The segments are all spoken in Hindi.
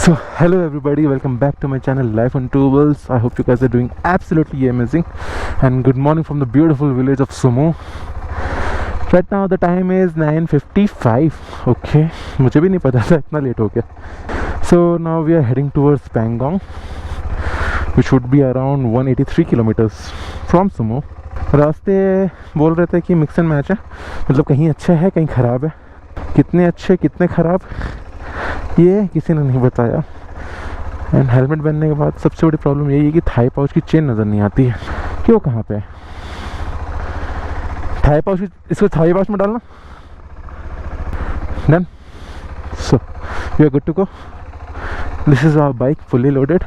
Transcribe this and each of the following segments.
So hello everybody, welcome back to my channel Life on Two Wheels. I hope you guys are doing absolutely amazing and good morning from the beautiful village of Sumo. Right now the time is 9:55. Okay, मुझे भी नहीं पता था इतना लेट हो गया. So now we are heading towards Pangong, which would be around 183 kilometers from Sumo. रास्ते बोल रहे थे कि मिक्स एंड मैच है, मतलब कहीं अच्छा है कहीं ख़राब है. कितने अच्छे कितने ख़राब ये किसी ने नहीं बताया. एंड हेलमेट पहनने के बाद सबसे बड़ी प्रॉब्लम यही है कि थाई पाउच की चेन नज़र नहीं आती है. क्यों कहाँ पे है थाई पाउच? इसको थाई पाउच में डालना. Done. So we are good to go. This is our bike fully loaded.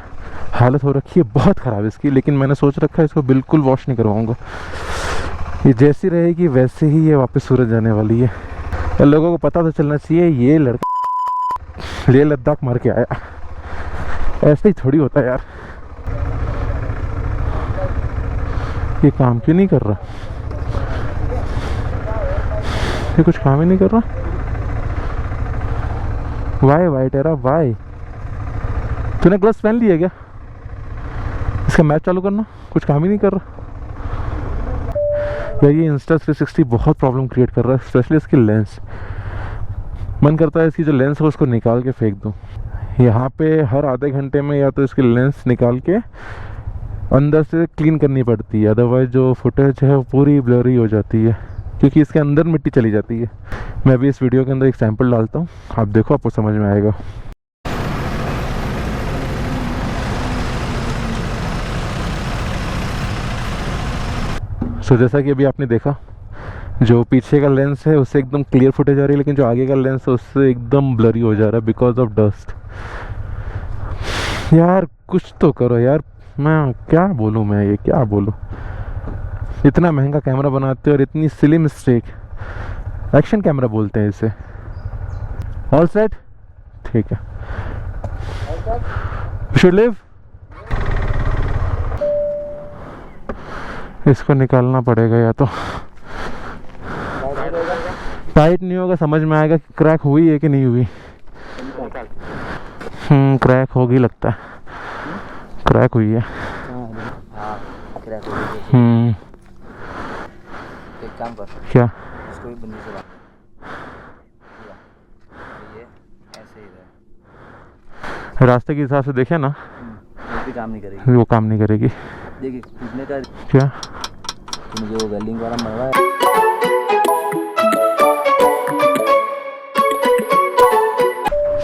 हालत हो रखी है बहुत ख़राब इसकी, लेकिन मैंने सोच रखा है इसको बिल्कुल वॉश नहीं करवाऊँगा. ये जैसी रहेगी वैसे ही ये वापस सूरज जाने वाली है. लोगों को पता तो चलना चाहिए ये लड़का लेह लद्दाख मार के आया. ऐसे ही थोड़ी होता है यार. ये काम क्यों नहीं कर रहा? ये कुछ काम ही नहीं कर रहा. वाई वाई टेरा वाई. तूने ग्लव्स पहन लिए क्या? इसका मैच चालू करना. कुछ काम ही नहीं कर रहा यार. ये Insta360 बहुत प्रॉब्लम क्रिएट कर रहा है, स्पेशली इसकी लेंस. मन करता है इसकी जो लेंस है उसको निकाल के फेंक दूँ. यहाँ पे हर आधे घंटे में या तो इसकी लेंस निकाल के अंदर से क्लीन करनी पड़ती है, अदरवाइज जो फुटेज है वो पूरी ब्लरी हो जाती है क्योंकि इसके अंदर मिट्टी चली जाती है. मैं भी इस वीडियो के अंदर एक सैंपल डालता हूँ, आप देखो आपको समझ में आएगा. सो जैसा कि अभी आपने देखा, जो पीछे का लेंस है उससे एकदम क्लियर फुटेज आ रही है, लेकिन जो आगे का लेंस है उससे एकदम ब्लरी हो जा रहा है बिकॉज ऑफ डस्ट. यार कुछ तो करो यार. मैं क्या बोलूँ, मैं ये क्या बोलूँ. इतना महंगा कैमरा बनाते हो और इतनी सिली मिस्टेक. एक्शन कैमरा बोलते हैं इसे. All set. ठीक है. Should live. इसको निकालना पड़ेगा या तो. टाइट नहीं होगा, समझ में आएगा कि क्रैक हुई है कि नहीं हुई. क्रैक होगी लगता है. क्रैक हुई है. एक काम कर. क्या? इसको भी बंदी से बात. ये ऐसे ही रहे. रास्ते के हिसाब से देखे ना, वो भी काम नहीं करेगी. वो काम नहीं करेगी. देखिए कितने का. क्या? मुझे वो वेल्डिंग वाला मंगवा है.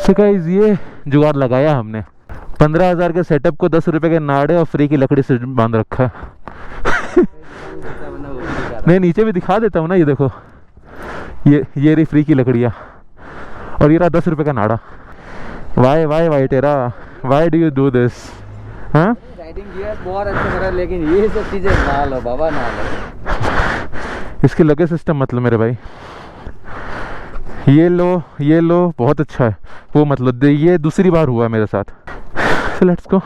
So guys, ये जुगाड़ लगाया हमने. 15,000 के सेटअप को 10 रुपए के नाड़े और फ्री की लकड़ी से बांध रखा है. नहीं, नीचे भी दिखा देता हूँ ना. ये देखो, ये रही फ्री की लकड़ियाँ और ये रहा 10 रुपए का नाड़ा. वाई वाई वाई टेरा, why do you do this? हाँ, राइडिंग गियर बहुत अच्छा करा, लेकिन ये सब चीज़ें ना लो बाबा, ना लो. इसके लगे सिस्टम मतलब मेरे भाई. ये लो बहुत अच्छा है. वो मतलब ये दूसरी बार हुआ मेरे साथ. So let's go.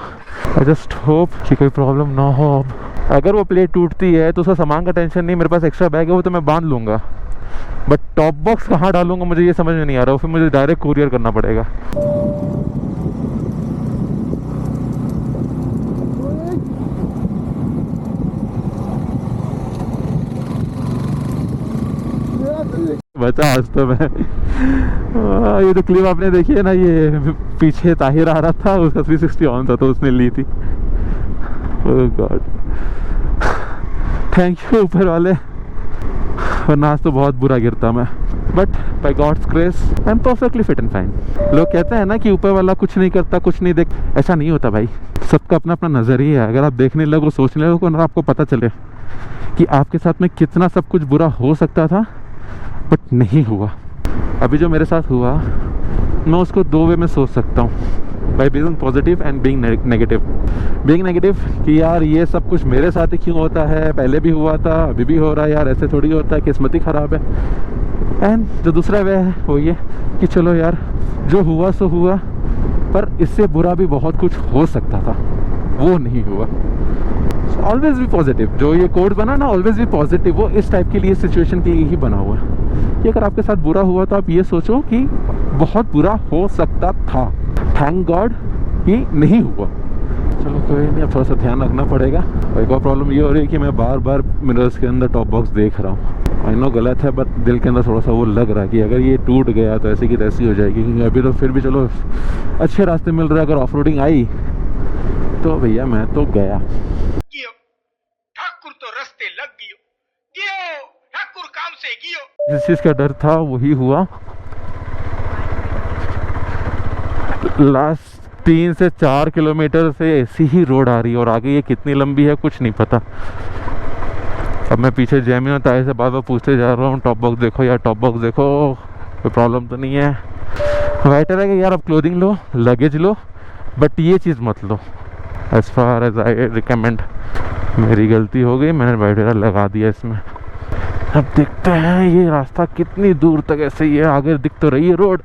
I just hope कि कोई प्रॉब्लम ना हो. अगर वो प्लेट टूटती है तो उसका सामान का टेंशन नहीं, मेरे पास एक्स्ट्रा बैग है वो तो मैं बांध लूँगा. बट टॉप बॉक्स कहाँ डालूंगा मुझे ये समझ में नहीं आ रहा. फिर मुझे डायरेक्ट कुरियर करना पड़ेगा. बचा आज तो मैं. ये तो क्लिप आपने देखी है ना, ये पीछे ताहिर आ रहा था, उसका 360 ऑन था तो उसने ली थी. ओह गॉड, थैंक यू ऊपर वाले, वरना आज तो बहुत बुरा गिरता मैं. But by God's grace I am perfectly fit and fine. लोग कहते हैं ना कि ऊपर वाला कुछ नहीं करता, कुछ नहीं देख. ऐसा नहीं होता भाई. सबका अपना अपना नज़रिया है. अगर आप देखने लगो, सोचने लगो ना, आपको पता चले कि आपके साथ में कितना सब कुछ बुरा हो सकता था बट नहीं हुआ. अभी जो मेरे साथ हुआ, मैं उसको दो वे में सोच सकता हूँ. By being positive and being negative. Being negative कि यार ये सब कुछ मेरे साथ ही क्यों होता है, पहले भी हुआ था अभी भी हो रहा है यार, ऐसे थोड़ी होता है, किस्मत ही ख़राब है. एंड जो दूसरा वे है वो ये कि चलो यार जो हुआ सो हुआ, पर इससे बुरा भी बहुत कुछ हो सकता था, वो नहीं हुआ. Always be positive. जो ये कोड बना ना, ऑलवेज बी पॉजिटिव, वो इस टाइप के लिए, सिचुएशन के लिए ही बना हुआ है कि अगर आपके साथ बुरा हुआ तो आप ये सोचो कि बहुत बुरा हो सकता था. थैंक गॉड कि नहीं हुआ। चलो कोई नहीं, अब थोड़ा सा ध्यान रखना पड़ेगा। और एक और प्रॉब्लम ये हो रही है कि मैं बार बार मिरर्स के अंदर टॉप बॉक्स देख रहा हूँ। आई नो गलत है, बट दिल के अंदर थोड़ा सा वो लग रहा है कि अगर ये टूट गया तो ऐसी की तैसी हो जाएगी। क्योंकि अभी तो फिर भी चलो अच्छे रास्ते मिल रहे हैं, अगर ऑफ रोडिंग आई तो भैया मैं तो गया। ठाकुर तो रस्ते लग गियो ठाकुर काम से गियो। जिस चीज़ का डर था वही हुआ। लास्ट 3 से 4 किलोमीटर से ऐसी ही रोड आ रही है और आगे ये कितनी लंबी है कुछ नहीं पता। अब मैं पीछे जैमिन और ताए से बार बार पूछते जा रहा हूँ, टॉप बॉक्स देखो यार, टॉप बॉक्स देखो, कोई प्रॉब्लम तो नहीं है। बेटर है कि यार अब क्लोथिंग लो, लगेज लो, बट ये चीज़ मत लो। As far as I recommend. मेरी गलती हो गई, मैंने वाइडरा लगा दिया इसमें। अब देखते हैं ये रास्ता कितनी दूर तक ऐसे ही है। आगे दिख तो रही है रोड,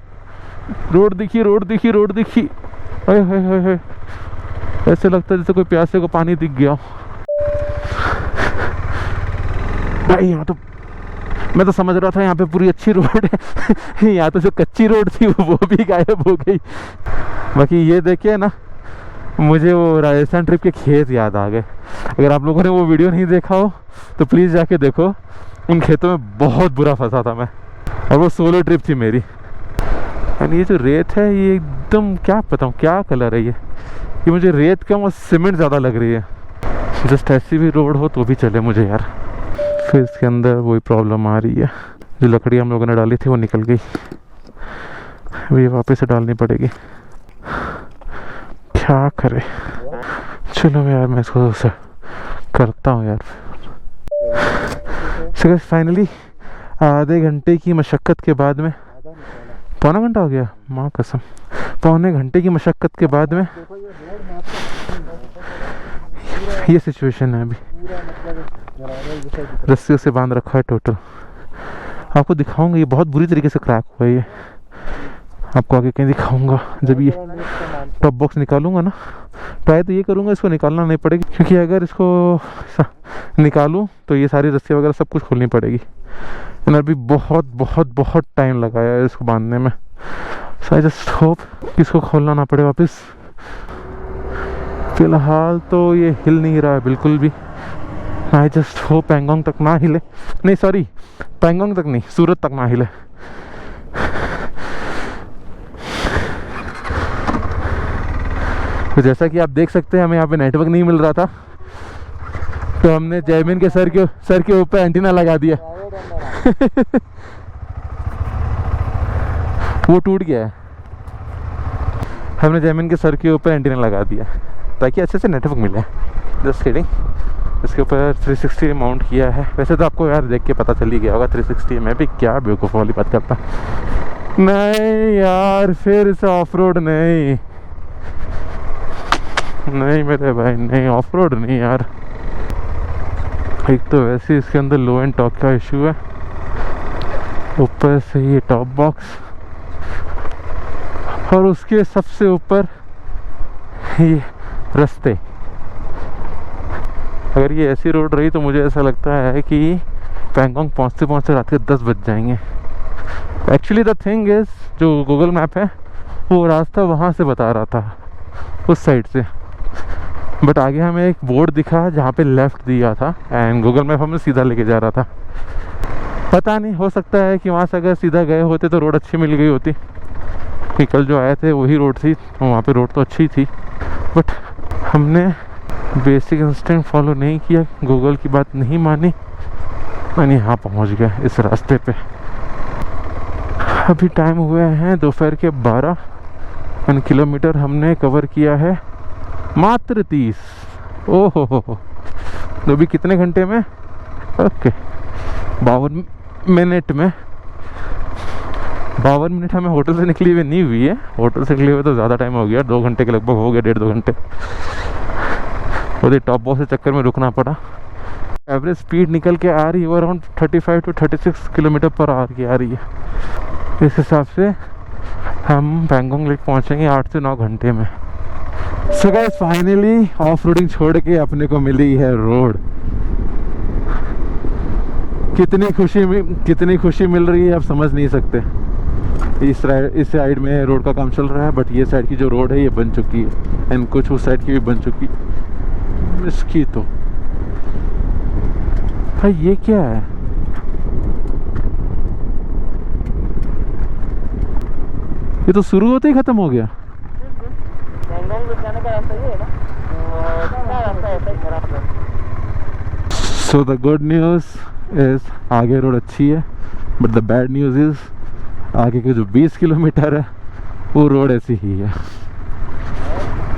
रोड दिखी, रोड दिखी, रोड दिखी। हाय हाय हाय हाय, ऐसे लगता है जैसे कोई प्यासे को पानी दिख गया भाई। यहाँ तो मैं तो समझ रहा था यहाँ पे पूरी अच्छी रोड है यहाँ तो जो कच्ची रोड थी वो भी गायब हो गई। बाकी ये देखिए ना, मुझे वो राजस्थान ट्रिप के खेत याद आ गए। अगर आप लोगों ने वो वीडियो नहीं देखा हो तो प्लीज़ जाके देखो। उन खेतों में बहुत बुरा फंसा था मैं, और वो सोलो ट्रिप थी मेरी। एंड ये जो रेत है ये एकदम क्या बताऊँ क्या कलर है ये मुझे रेत कम और सीमेंट ज़्यादा लग रही है। जस्ट ऐसी भी रोड हो तो भी चले मुझे यार। फिर इसके अंदर वही प्रॉब्लम आ रही है, जो लकड़ी हम लोगों ने डाली थी वो निकल गई, अभी वापस से डालनी पड़ेगी। क्या करे, चलो यार मैं इसको करता हूँ यार। सो फाइनली आधे घंटे की मशक्क़त के बाद में, पौना घंटा हो गया माँ कसम, पौने घंटे की मशक्क़त के बाद में ये सिचुएशन है। अभी रस्सियों से बांध रखा है टोटल। आपको दिखाऊंगा, ये बहुत बुरी तरीके से क्रैक हुआ है। ये आपको आगे कहीं दिखाऊंगा जब ये टॉप बॉक्स निकालूंगा ना। ट्राई तो ये करूंगा इसको निकालना नहीं पड़ेगी, क्योंकि अगर इसको निकालूं तो ये सारी रस्सी वगैरह सब कुछ खोलनी पड़ेगी। अभी बहुत बहुत बहुत टाइम लगाया है इसको बांधने में। सो आई जस्ट होप कि इसको खोलना ना पड़े वापस। फिलहाल तो ये हिल नहीं रहा है बिल्कुल भी। आई जस्ट होप पैंगोंग तक ना हिले, नहीं सॉरी पैंगोंग तक नहीं, सूरत तक ना हिले। तो जैसा कि आप देख सकते हैं हमें यहाँ पे नेटवर्क नहीं मिल रहा था, तो हमने जैमिन के सर के ऊपर एंटीना लगा दिया वो टूट गया है। हमने जैमिन के सर के ऊपर एंटीना लगा दिया ताकि अच्छे से नेटवर्क मिले। Just kidding. इसके ऊपर 360 माउंट किया है। वैसे तो आपको यार देख के पता चल ही गया होगा 360। मैं भी क्या बेवकूफ़ वाली बात करता। नहीं यार फिर से ऑफ रोड नहीं मेरे भाई, नहीं ऑफ रोड नहीं यार। एक तो वैसे इसके अंदर लो एंड टॉक का इशू है, ऊपर से ये टॉप बॉक्स, और उसके सबसे ऊपर ये रास्ते। अगर ये ऐसी रोड रही तो मुझे ऐसा लगता है कि पैंगोंग पहुंचते पहुंचते रात के 10 बज जाएंगे। एक्चुअली द थिंग इज़, जो गूगल मैप है वो रास्ता वहाँ से बता रहा था, उस साइड से, बट आगे हमें एक बोर्ड दिखा जहाँ पे लेफ़्ट दिया था एंड गूगल मैप हमें सीधा लेके जा रहा था। पता नहीं, हो सकता है कि वहाँ से अगर सीधा गए होते तो रोड अच्छी मिल गई होती, कि कल जो आए थे वही रोड थी, वहाँ पे रोड तो अच्छी थी, बट हमने बेसिक इंस्टिंक्ट फॉलो नहीं किया, गूगल की बात नहीं मानी, मैंने यहाँ पहुँच गया इस रास्ते पे। अभी टाइम हुए हैं दोपहर के 12 एंड किलोमीटर हमने कवर किया है मात्र 30। ओहो हो, तो भी कितने घंटे में? ओके 52 मिनट में। 52 मिनट हमें होटल से निकली हुई नहीं हुई है, होटल से निकले हुए तो ज़्यादा टाइम हो गया, 2 घंटे के लगभग हो गया, 1.5-2 घंटे। और टॉप बॉक्स के चक्कर में रुकना पड़ा। एवरेज स्पीड निकल के आ रही है around 35 to 36 kilometre per hour की आ रही है। इस हिसाब से हम पैंगोंग लेक पहुंचेंगे 8 से 9 घंटे में। So guys finally off roading छोड़ के अपने को मिली है रोड। कितनी खुशी मिल रही है आप समझ नहीं सकते। इस साइड में रोड का काम चल रहा है, बट ये साइड की जो रोड है ये बन चुकी है, एंड कुछ उस साइड की भी बन चुकी है। इसकी तो भाई ये क्या है? ये तो शुरू होते ही खत्म हो गया। So the good news is आगे रोड अच्छी है, but the bad news is आगे के जो 20 किलोमीटर है वो रोड ऐसी ही है।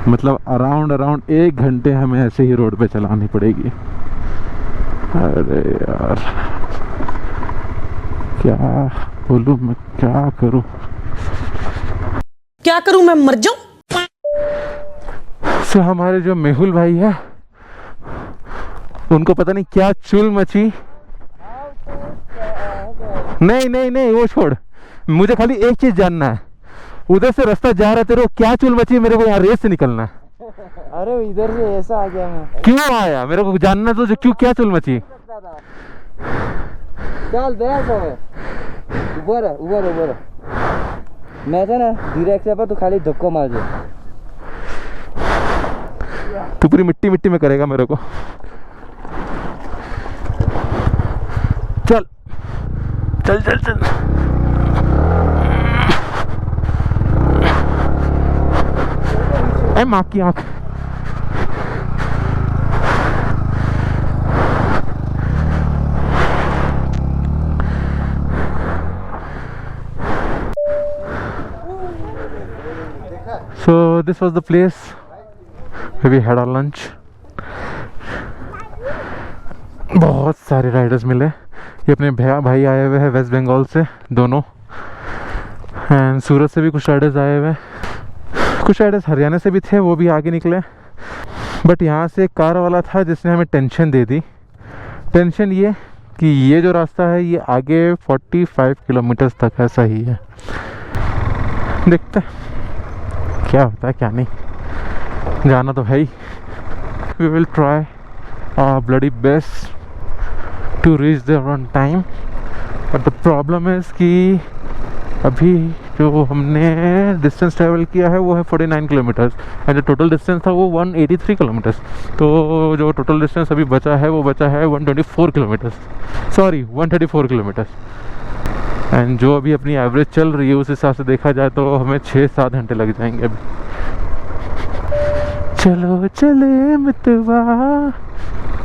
मतलब अराउंड 1 घंटे हमें ऐसे ही रोड पे चलानी पड़ेगी। अरे यार क्या बोलूं मैं, क्या करूं मैं मर जाऊं। सो हमारे जो मेहुल भाई है उनको पता नहीं क्या चुल मची। नहीं वो छोड़, मुझे खाली एक चीज जानना है, उधर से रास्ता जा रहा तेरे को क्या चुल मची? मेरे को यहाँ रेस से निकलना है। अरे इधर से ऐसा आ गया मैं। क्यों आया मेरे को जानना तो, जो क्यों क्या चुल मची? चल बैठ ऊपर मैं था ना डायरेक्ट से पर तू खाली धक्को मार दे। तू पूरी मिट्टी में करेगा मेरे को। चल चल चल चल ए माँ की आँख। So this was the place where we had our lunch. बहुत सारे राइडर्स मिले। ये अपने भाई आए हुए हैं वेस्ट बंगाल से दोनों, एंड सूरत से भी कुछ राइडर्स आए हुए हैं, कुछ राइडर्स हरियाणा से भी थे, वो भी आगे निकले। बट यहाँ से एक कार वाला था जिसने हमें टेंशन दे दी। टेंशन ये कि ये जो रास्ता है ये आगे 45 किलोमीटर तक ऐसा ही है। देखते हैं क्या होता है क्या नहीं, जाना तो है ही। We will try our bloody best to reach there on time, but the problem is कि अभी जो हमने डिस्टेंस ट्रैवल किया है वो है 49 किलोमीटर्स, एंड जो टोटल डिस्टेंस था वो 183 किलोमीटर्स। तो जो टोटल डिस्टेंस अभी बचा है वो बचा है 124 किलोमीटर्स, सॉरी 134 किलोमीटर्स। एंड जो अभी अपनी एवरेज चल रही है उस हिसाब से देखा जाए तो हमें 6-7 घंटे लग जाएंगे अभी। चलो चले मितवा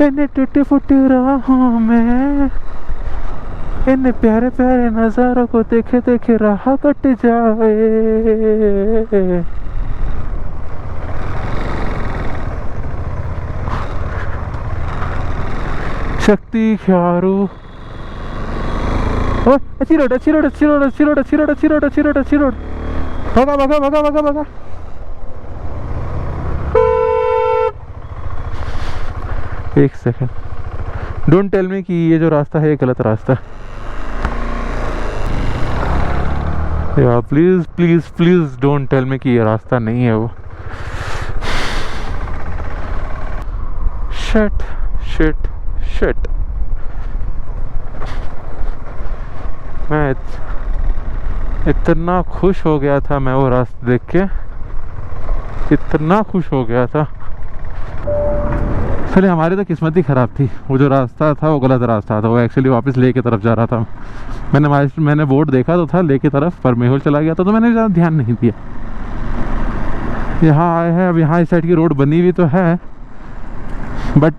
इन्हें टूटे फुटे राहों में, इन प्यारे प्यारे नज़ारों को देखे देखे राह कट जाए। शक्ति ख्यारू अच्छी रोड भागा। एक सेकंड, डोंट टेल मी कि ये जो रास्ता है ये गलत रास्ता है। यार please please please don't tell me कि ये रास्ता नहीं है वो। शिट शिट शिट, मैं इतना खुश हो गया था, मैं वो रास्ता देख के इतना खुश हो गया था। चलिए हमारी तो किस्मत ही ख़राब थी, वो जो रास्ता था वो गलत रास्ता था, वो एक्चुअली वापस ले की तरफ जा रहा था। मैंने बोर्ड देखा तो था ले की तरफ, पर मेहुल चला गया था तो मैंने ज़्यादा ध्यान नहीं दिया। यहाँ आए हैं, अब यहाँ इस साइड की रोड बनी हुई तो है, बट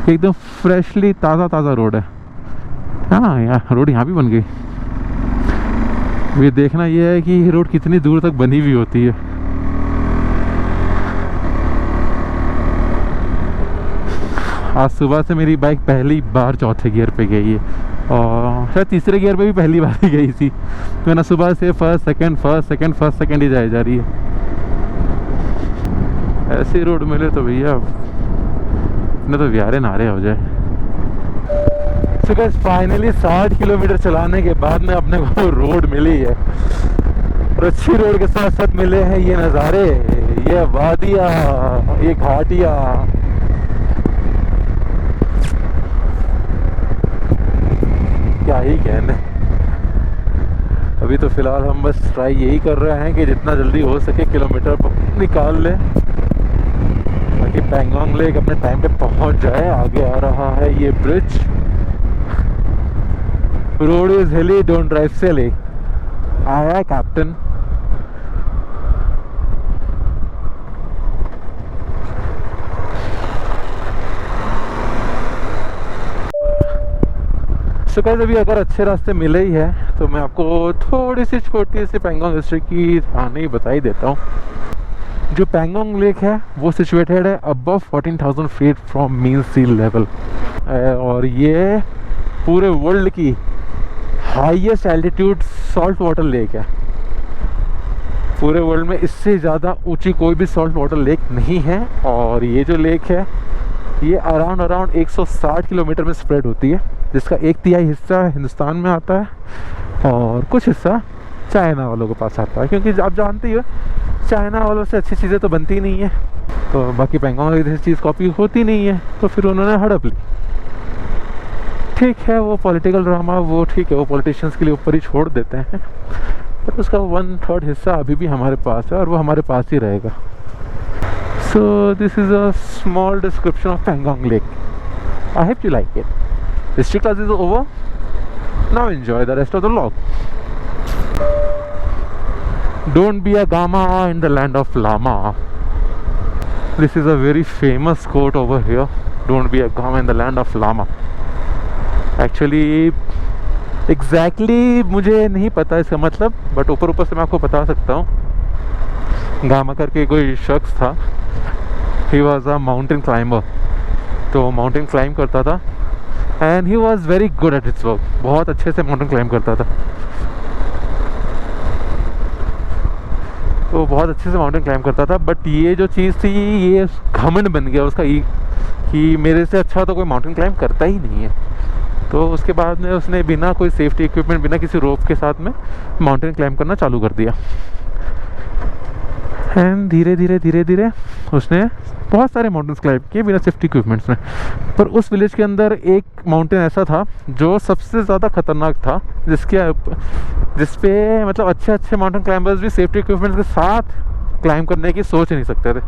एकदम फ्रेशली ताज़ा रोड है। हाँ यार रोड यहाँ भी बन गई। ये देखना ये है कि रोड कितनी दूर तक बनी हुई होती है। आज सुबह से मेरी बाइक पहली बार चौथे गियर पे गई है, और शायद तीसरे गियर पे भी पहली बार ही गई थी। तो ना सुबह से फर्स्ट सेकंड ही जाए जा रही है। ऐसी रोड मिले तो भैया अपने तो व्यारे नारे हो जाए। तो गाइस फाइनली 60 किलोमीटर चलाने के बाद में अपने को रोड मिली है, और अच्छी रोड के साथ साथ मिले हैं ये नज़ारे, ये वादियाँ, ये घाटियाँ। क्या ही कहने। अभी तो फ़िलहाल हम बस ट्राई यही कर रहे हैं कि जितना जल्दी हो सके किलोमीटर निकाल लें, ताकि पैंगोंग लेक अपने टाइम पे पहुंच जाए। आगे आ रहा है ये ब्रिज। रोड इज हिली, डोंट ड्राइव सिली। आया कैप्टन। सो गाइस, अभी अगर अच्छे रास्ते मिले ही है तो मैं आपको थोड़ी सी छोटी सी पैंगोंग हिस्ट्री की कहानी बता ही देता हूँ। जो पैंगोंग लेक है वो सिचुएटेड है above 14,000 feet from mean sea level, और ये पूरे वर्ल्ड की highest altitude salt water lake है। पूरे वर्ल्ड में इससे ज़्यादा ऊंची कोई भी सॉल्ट वाटर लेक नहीं है। और ये जो लेक है ये अराउंड 160 किलोमीटर में स्प्रेड होती है, जिसका 1/3 हिस्सा हिंदुस्तान में आता है और कुछ हिस्सा चाइना वालों के पास आता है, क्योंकि आप जानते ही हो चाइना वालों से अच्छी चीज़ें तो बनती नहीं है, तो बाकी पैंगोंग लेक जैसी चीज़ कॉपी होती नहीं है, तो फिर उन्होंने हड़प ली। ठीक है, वो पॉलिटिकल ड्रामा, वो ठीक है, वो पॉलिटिशियंस के लिए ऊपर ही छोड़ देते हैं, बट उसका 1/3 हिस्सा अभी भी हमारे पास है और वो हमारे पास ही रहेगा। So this is a small description of Pangong Lake. I hope you like it. History class is over. Now enjoy the rest of the vlog. Don't be a Gama in the land of Lama. This is a very famous quote over here. Don't be a Gama in the land of Lama. Actually, exactly मुझे नहीं पता इसका मतलब, बट ऊपर से मैं आपको बता सकता हूँ। गामा करके कोई शख्स था, he was a mountain climber, तो माउंटेन क्लाइंब करता था and he was very good at its work. बहुत अच्छे से माउंटेन क्लाइंब करता था, तो बहुत अच्छे से माउंटेन क्लाइंब करता था। बट ये जो चीज़ थी, ये घमंड बन गया उसका कि मेरे से अच्छा तो कोई माउंटेन क्लाइंब करता ही नहीं है। तो उसके बाद में उसने बिना कोई सेफ्टी इक्विपमेंट, बिना किसी रोप के साथ में माउंटेन क्लाइंब करना चालू कर दिया। एंड धीरे धीरे उसने बहुत सारे माउंटेन्स क्लाइंब किए बिना सेफ्टी इक्विपमेंट्स में। पर उस विलेज के अंदर एक माउंटेन ऐसा था जो सबसे ज़्यादा खतरनाक था, जिस पे मतलब अच्छे माउंटेन क्लाइंबर्स भी सेफ्टी इक्विपमेंट्स के साथ क्लाइंब करने की सोच नहीं सकते थे।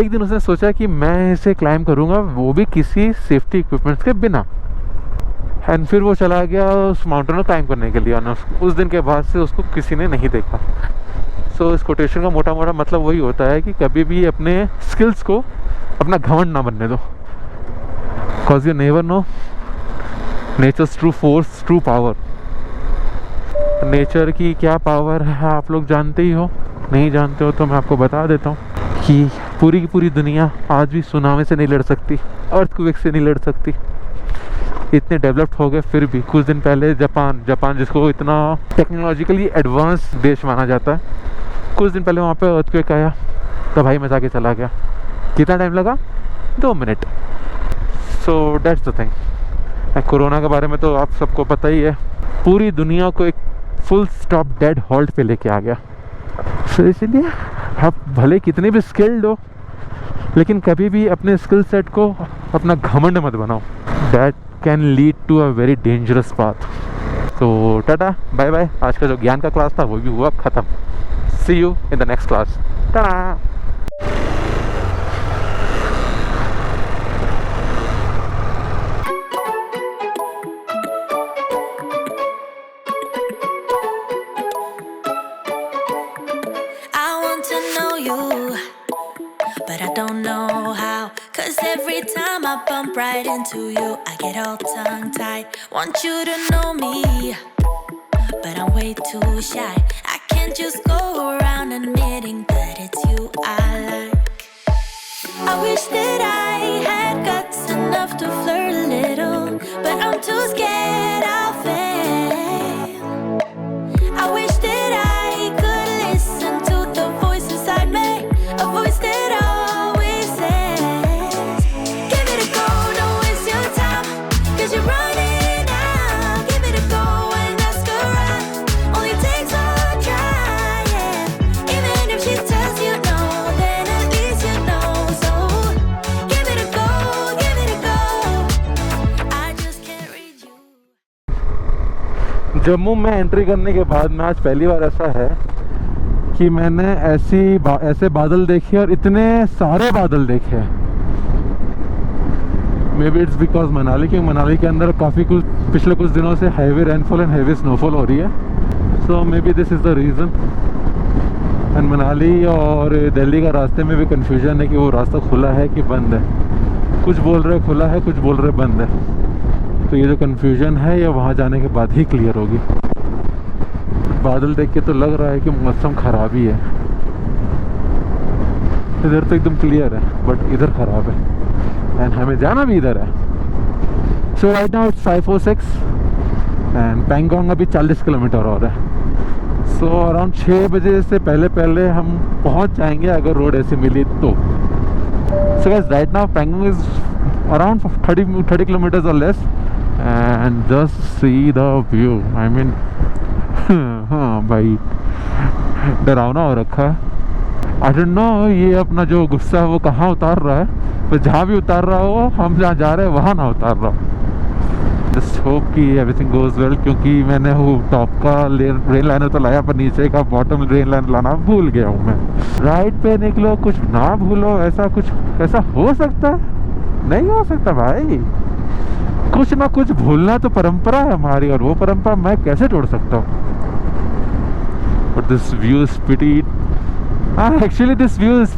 एक दिन उसने सोचा कि मैं इसे क्लाइंब करूँगा, वो भी किसी सेफ्टी इक्विपमेंट्स के बिना। एंड फिर वो चला गया उस माउंटेन को क्लाइंब करने के लिए, और उस दिन के बाद से उसको किसी ने नहीं देखा। सो इस कोटेशन का मोटा मतलब वही होता है कि कभी भी अपने स्किल्स को अपना घमंड ना बनने दो, because you never know nature's true force, true power. Nature की क्या पावर है आप लोग जानते ही हो, नहीं जानते हो तो मैं आपको बता देता हूँ कि पूरी की पूरी दुनिया आज भी सुनामी से नहीं लड़ सकती, अर्थक्वेक से नहीं लड़ सकती। इतने डेवलप्ड हो गए फिर भी। कुछ दिन पहले जापान जिसको इतना टेक्नोलॉजिकली एडवांस देश माना जाता है, कुछ दिन पहले वहाँ पे अर्थक्वेक आया तो भाई मचा के चला गया। कितना टाइम लगा? 2 minute. So that's the thing. Corona के बारे में तो आप सबको पता ही है, पूरी दुनिया को एक फुल स्टॉप डेड हॉल्ट पे लेके आ गया। सो इसलिए आप भले कितने भी स्किल्ड हो, लेकिन कभी भी अपने स्किल सेट को अपना घमंड मत बनाओ। That can lead to a very dangerous path. तो टाटा बाय बाय। आज का जो ज्ञान का क्लास था वो भी हुआ ख़त्म। See you in the next class. Tata. But I don't know how, 'cause every time I bump right into you, I get all tongue-tied. Want you to know me, but I'm way too shy. I can't just go around admitting that it's you I like. I wish that I had guts enough to flirt a little, but I'm too scared I'll fail. I wish that I could listen to the voice inside me, a voice that always says, give it a go, don't waste your time, 'cause you're running out. Give it a go and ask around, only takes one try, yeah. Even if she tells you no, then at least you know. So give it a go, give it a go. I just can't read you. Jammu में एंट्री करने के बाद में आज पहली बार ऐसा है कि मैंने ऐसे बादल देखे और इतने सारे बादल देखे। May be it's because Manali, क्योंकि मनाली के अंदर काफ़ी पिछले कुछ दिनों से heavy rainfall and heavy snowfall हो रही है। So may be this is the reason. And Manali और दिल्ली का रास्ते में भी कन्फ्यूजन है कि वो रास्ता खुला है कि बंद है। कुछ बोल रहे खुला है, कुछ बोल रहे बंद है। तो ये जो कन्फ्यूजन है ये वहाँ जाने के बाद ही क्लियर होगी। बादल देख के तो लग रहा है कि मौसम ख़राब ही है। इधर तो एकदम क्लियर है, बट इधर ख़राब है एंड हमें जाना भी इधर है। So right now it's 5:06 and Pangong अभी 40 किलोमीटर और है। सो अराउंड 6 बजे से पहले हम पहुंच जाएंगे अगर रोड ऐसी मिली तो। So guys right now Pangong is around 30 kilometres और less and just see the view. I mean हाँ भाई डरावना हो रखा है। आई डोंट नो ये अपना जो गुस्सा है वो कहाँ उतार रहा है, पर जहाँ भी उतार रहा हो हम जहाँ जा रहे हैं वहाँ ना उतार रहा हो। जस्ट होप कि एवरीथिंग गोज वेल, क्योंकि मैंने वो टॉप का रेन लाइनर तो लाया पर नीचे का बॉटम रेन लाइनर लाना भूल गया हूँ मैं। राइड पे निकलो कुछ ना भूलो, ऐसा हो सकता है? नहीं हो सकता भाई। कुछ ना कुछ भूलना तो परंपरा है हमारी, और वो परंपरा मैं कैसे तोड़ सकता हूँ। But this view is pretty actually this view is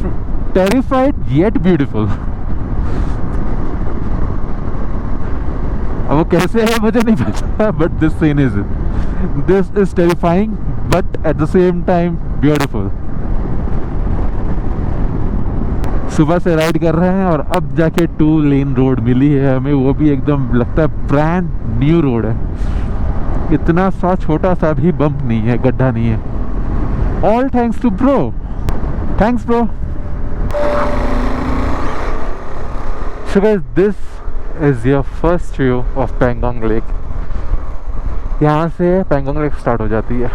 terrified yet beautiful. अब वो कैसे है मुझे नहीं पता, but this is terrifying but at the same time beautiful. सुबह से राइड कर रहे हैं और अब जाके 2 लेन रोड मिली है हमें, वो भी एकदम लगता है ब्रांड न्यू रोड है। इतना सा छोटा सा भी बम्प नहीं है, गड्ढा नहीं है। All thanks to bro, thanks bro. So guys this is your first view of Pangong lake. यहाँ से पैंगोंग लेक स्टार्ट हो जाती है।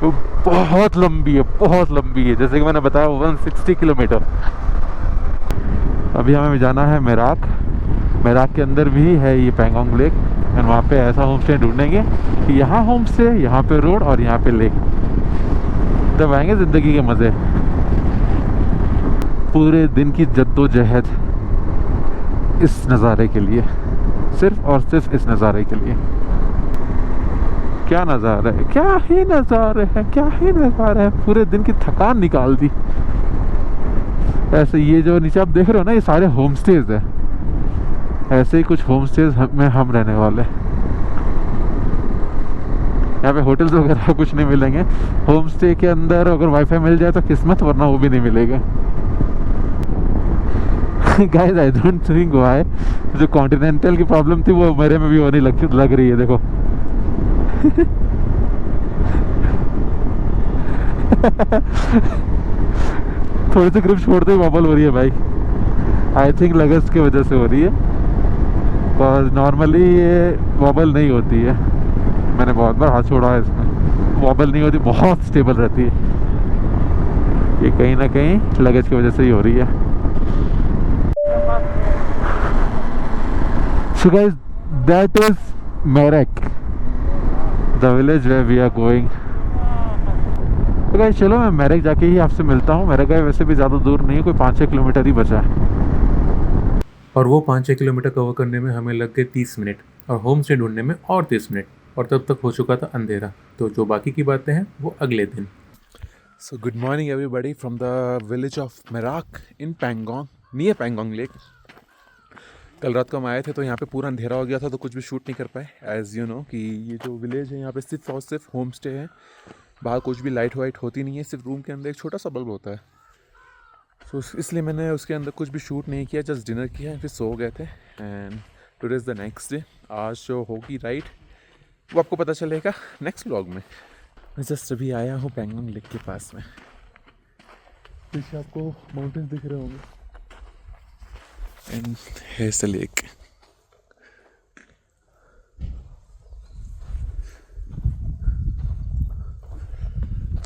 वो बहुत लंबी है, जैसे कि मैंने बताया 160 किलोमीटर। अभी हमें जाना है मेराक के अंदर भी है ये पैंगोंग लेक एंड वहाँ पे ऐसा होम स्टे ढूंढेंगे कि यहाँ होम स्टे, यहाँ पे रोड और यहाँ पे लेक, तब आएंगे ज़िंदगी के मज़े। पूरे दिन की जद्दोजहद इस नज़ारे के लिए, सिर्फ और सिर्फ इस नज़ारे के लिए। क्या नज़ारा है, क्या ही नज़ारे हैं। पूरे दिन की थकान निकाल दी। ऐसे ये जो नीचे आप देख रहे हो ना, ये सारे होम स्टेज है। ऐसे ही कुछ होम स्टेज में हम रहने वाले। यहाँ पे होटल्स वगैरह कुछ नहीं मिलेंगे। होम स्टे के अंदर अगर वाईफाई मिल जाए तो किस्मत, वरना वो भी नहीं मिलेगा। Guys I don't think why जो कॉन्टिनेंटल की प्रॉब्लम थी वो मेरे में भी होने लग रही है। देखो थोड़ी सी ग्रिप छोड़ते ही वॉबल हो रही है भाई। आई थिंक लगेज की वजह से हो रही है, पर नॉर्मली ये वॉबल नहीं होती है। मैंने बहुत बार हाथ छोड़ा है इसमें, वॉबल नहीं होती, बहुत स्टेबल रहती है। ये कहीं ना कहीं लगेज की वजह से ही हो रही है। So guys, that is Merak, the village where we are going. तो guys चलो मैं मेरक जाके ही आपसे मिलता हूँ। मेरक वैसे भी ज़्यादा दूर नहीं है, कोई 5-6 किलोमीटर ही बचा है। और वो 5-6 किलोमीटर कवर करने में हमें लग गए 30 मिनट और होम स्टे ढूंढने में और 30 मिनट, और तब तक हो चुका था अंधेरा। तो जो बाकी की बातें हैं वो अगले दिन। So good morning everybody from the village of Merak in Pangong, near Pangong Lake. कल रात को हम आए थे तो यहाँ पे पूरा अंधेरा हो गया था, तो कुछ भी शूट नहीं कर पाए। एज़ यू नो कि ये जो विलेज है यहाँ पे सिर्फ और सिर्फ होम स्टे है। बाहर कुछ भी लाइट वाइट होती नहीं है, सिर्फ रूम के अंदर एक छोटा सा बल्ब होता है। सो इसलिए मैंने उसके अंदर कुछ भी शूट नहीं किया, जस्ट डिनर किया, फिर सो गए थे। And today is the next day. आज जो होगी राइड वो आपको पता चलेगा नेक्स्ट व्लॉग में। मैं जस्ट अभी आया हूँ पैंगोंग लेक के पास में। पीछे आपको माउंटेन्स दिख रहे होंगे एंड here's the lake.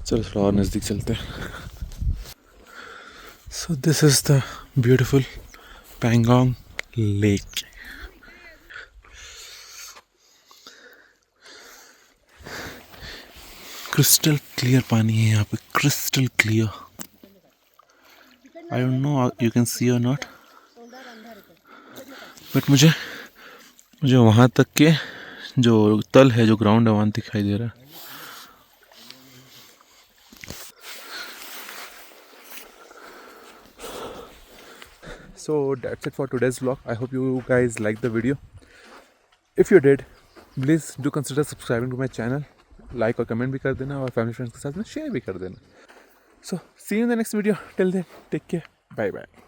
चलो थोड़ा और नज़दीक चलते हैं। So this is the beautiful Pangong Lake. Crystal clear पानी है यहाँ पे, crystal clear. I don't know you can see और नॉट, बट मुझे वहाँ तक के जो तल है, जो ग्राउंड है, वहाँ दिखाई दे रहा है। So that's it for today's vlog. I hope you guys liked the video. If you did, please do consider subscribing to my channel. Like और comment भी कर देना और family friends के साथ में share भी कर देना. So see you in the next video. Till then, take care. Bye bye.